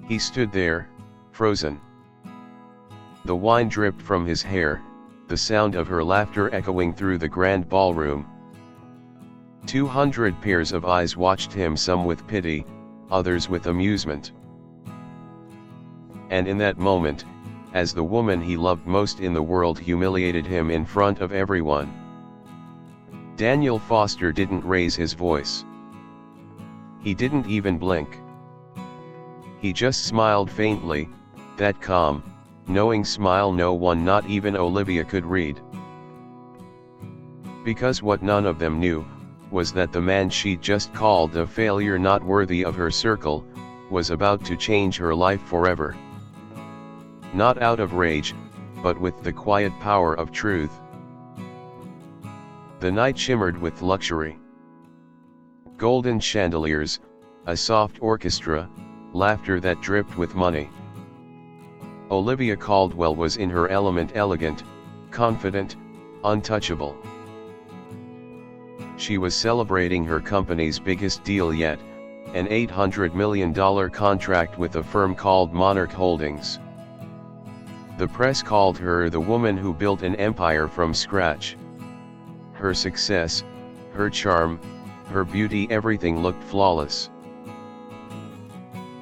He stood there, frozen. The wine dripped from his hair, the sound of her laughter echoing through the grand ballroom. 200 pairs of eyes watched him, some with pity, others with amusement. And in that moment, as the woman he loved most in the world humiliated him in front of everyone, Daniel Foster didn't raise his voice. He didn't even blink. He just smiled faintly, that calm, knowing smile no one, not even Olivia, could read. Because what none of them knew was that the man she'd just called a failure, not worthy of her circle, was about to change her life forever. Not out of rage, but with the quiet power of truth. The night shimmered with luxury. Golden chandeliers, a soft orchestra, laughter that dripped with money. Olivia Caldwell was in her element, elegant, confident, untouchable. She was celebrating her company's biggest deal yet, an $800 million contract with a firm called Monarch Holdings. The press called her the woman who built an empire from scratch. Her success, her charm, her beauty, everything looked flawless.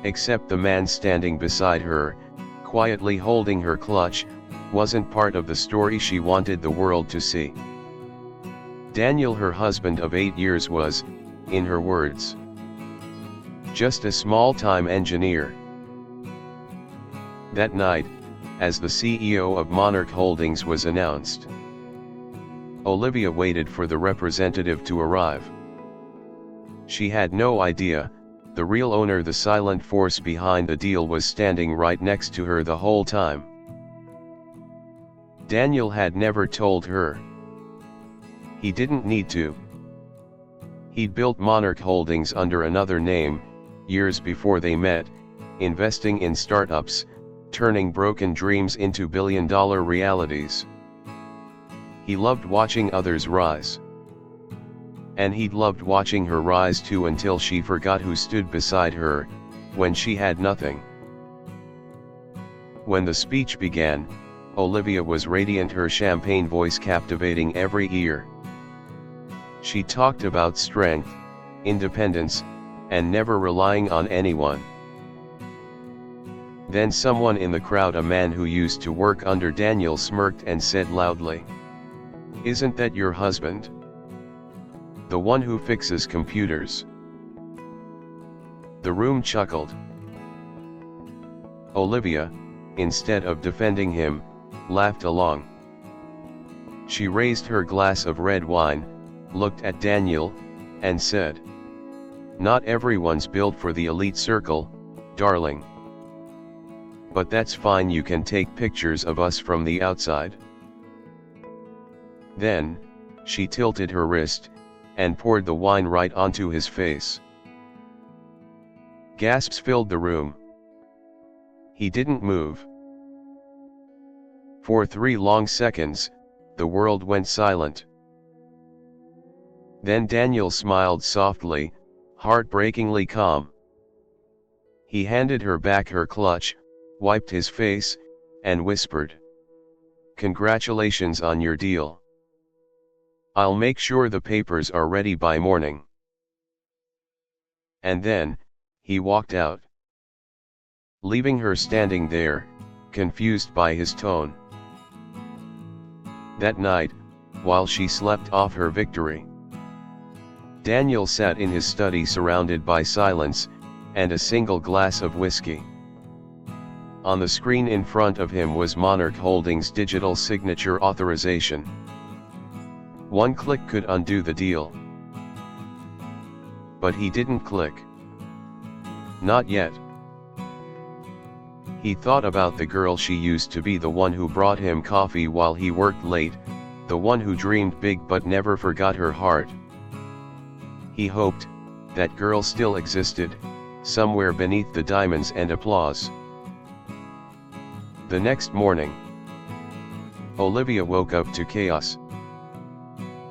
Except the man standing beside her, quietly holding her clutch, wasn't part of the story she wanted the world to see. Daniel, her husband of 8 years, was, in her words, just a small-time engineer. That night, as the CEO of Monarch Holdings was announced, Olivia waited for the representative to arrive. She had no idea, the real owner, the silent force behind the deal, was standing right next to her the whole time. Daniel had never told her. He didn't need to. He'd built Monarch Holdings under another name, years before they met, investing in startups, turning broken dreams into billion-dollar realities. He loved watching others rise. And he'd loved watching her rise too, until she forgot who stood beside her, when she had nothing. When the speech began, Olivia was radiant, her champagne voice captivating every ear. She talked about strength, independence, and never relying on anyone. Then someone in the crowd, a man who used to work under Daniel, smirked and said loudly, "Isn't that your husband? The one who fixes computers?" The room chuckled. Olivia, instead of defending him, laughed along. She raised her glass of red wine, looked at Daniel, and said, "Not everyone's built for the elite circle, darling. But that's fine, you can take pictures of us from the outside." Then, she tilted her wrist, and poured the wine right onto his face. Gasps filled the room. He didn't move. For 3 long seconds, the world went silent. Then Daniel smiled softly, heartbreakingly calm. He handed her back her clutch, wiped his face, and whispered, "Congratulations on your deal. I'll make sure the papers are ready by morning." And then, he walked out, leaving her standing there, confused by his tone. That night, while she slept off her victory, Daniel sat in his study surrounded by silence, and a single glass of whiskey. On the screen in front of him was Monarch Holdings' digital signature authorization. One click could undo the deal. But he didn't click. Not yet. He thought about the girl she used to be, the one who brought him coffee while he worked late, the one who dreamed big but never forgot her heart. He hoped that girl still existed, somewhere beneath the diamonds and applause. The next morning, Olivia woke up to chaos.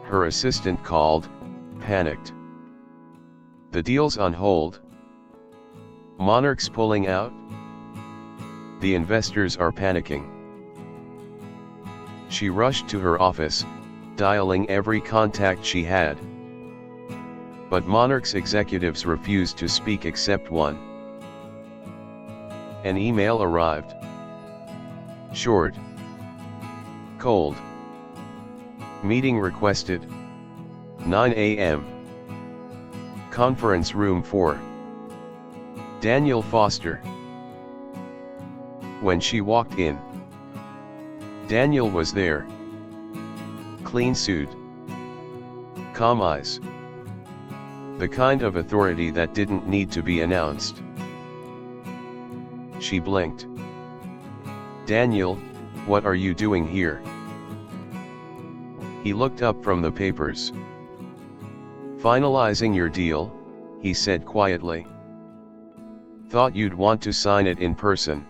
Her assistant called, panicked. "The deal's on hold. Monarch's pulling out?" The investors are panicking. She rushed to her office, dialing every contact she had. But Monarch's executives refused to speak except one. An email arrived. Short. Cold. Meeting requested. 9 a.m. Conference room 4. Daniel Foster. When she walked in, Daniel was there. Clean suit. Calm eyes. The kind of authority that didn't need to be announced. She blinked. Daniel, what are you doing here? He looked up from the papers. Finalizing your deal, he said quietly. Thought you'd want to sign it in person.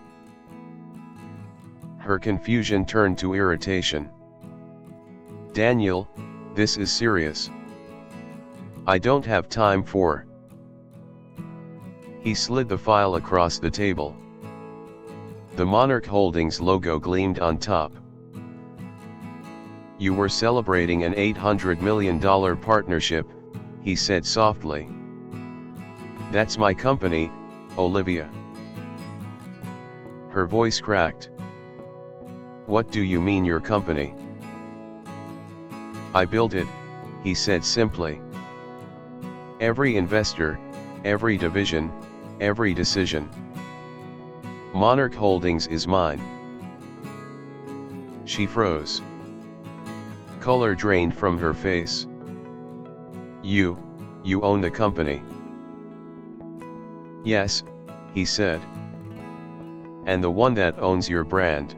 Her confusion turned to irritation. Daniel, this is serious. I don't have time for. He slid the file across the table. The Monarch Holdings logo gleamed on top. You were celebrating an $800 million partnership, he said softly. That's my company, Olivia. Her voice cracked. What do you mean your company? I built it, he said simply. Every investor, every division, every decision. Monarch Holdings is mine. She froze. Color drained from her face. You own the company. Yes, he said. And the one that owns your brand.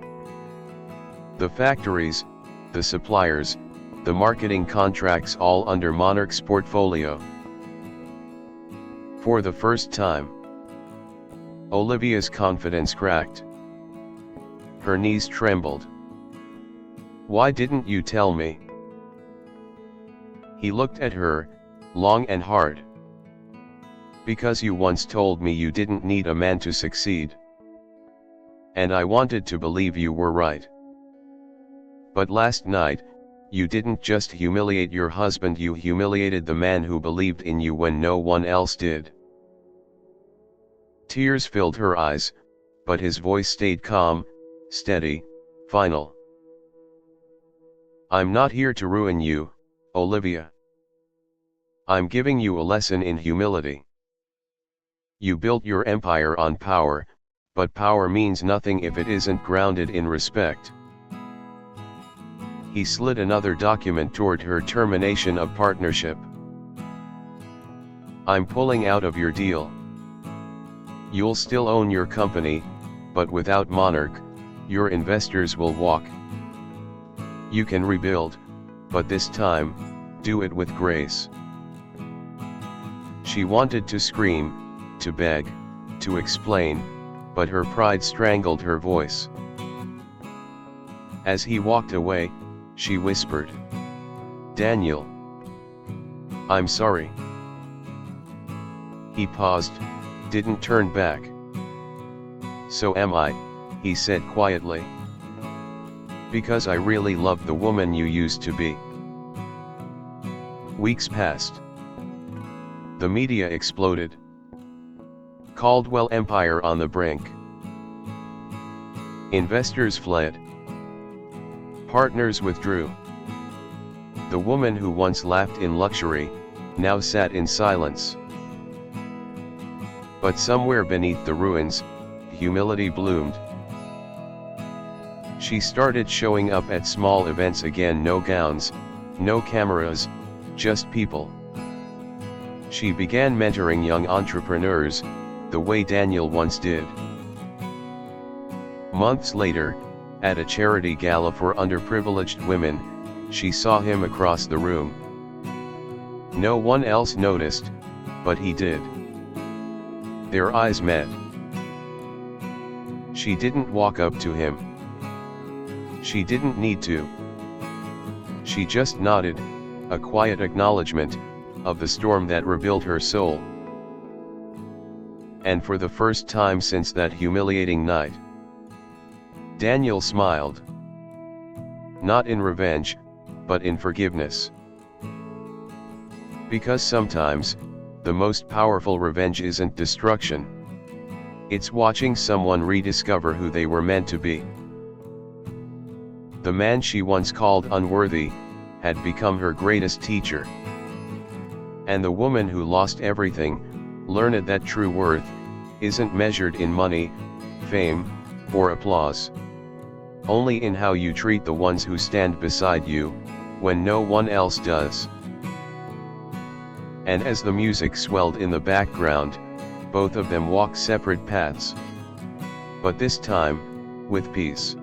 The factories, the suppliers, the marketing contracts all under Monarch's portfolio. For the first time, Olivia's confidence cracked. Her knees trembled. Why didn't you tell me? He looked at her, long and hard. Because you once told me you didn't need a man to succeed. And I wanted to believe you were right. But last night, you didn't just humiliate your husband, you humiliated the man who believed in you when no one else did. Tears filled her eyes, but his voice stayed calm, steady, final. I'm not here to ruin you, Olivia. I'm giving you a lesson in humility. You built your empire on power, but power means nothing if it isn't grounded in respect. He slid another document toward her termination of partnership. I'm pulling out of your deal. You'll still own your company, but without Monarch, your investors will walk. You can rebuild, but this time, do it with grace. She wanted to scream, to beg, to explain, but her pride strangled her voice. As he walked away, she whispered, Daniel, I'm sorry. He paused, didn't turn back. So am I, he said quietly. Because I really loved the woman you used to be. Weeks passed. The media exploded. Caldwell Empire on the brink. Investors fled. Partners withdrew. The woman who once laughed in luxury, now sat in silence. But somewhere beneath the ruins, humility bloomed. She started showing up at small events again, no gowns, no cameras, just people. She began mentoring young entrepreneurs, the way Daniel once did. Months later, at a charity gala for underprivileged women, she saw him across the room. No one else noticed, but he did. Their eyes met. She didn't walk up to him. She didn't need to. She just nodded, a quiet acknowledgement of the storm that rebuilt her soul. And for the first time since that humiliating night, Daniel smiled. Not in revenge, but in forgiveness. Because sometimes, the most powerful revenge isn't destruction. It's watching someone rediscover who they were meant to be. The man she once called unworthy, had become her greatest teacher. And the woman who lost everything, learned that true worth isn't measured in money, fame, or applause. Only in how you treat the ones who stand beside you, when no one else does. And as the music swelled in the background, both of them walked separate paths. But this time, with peace.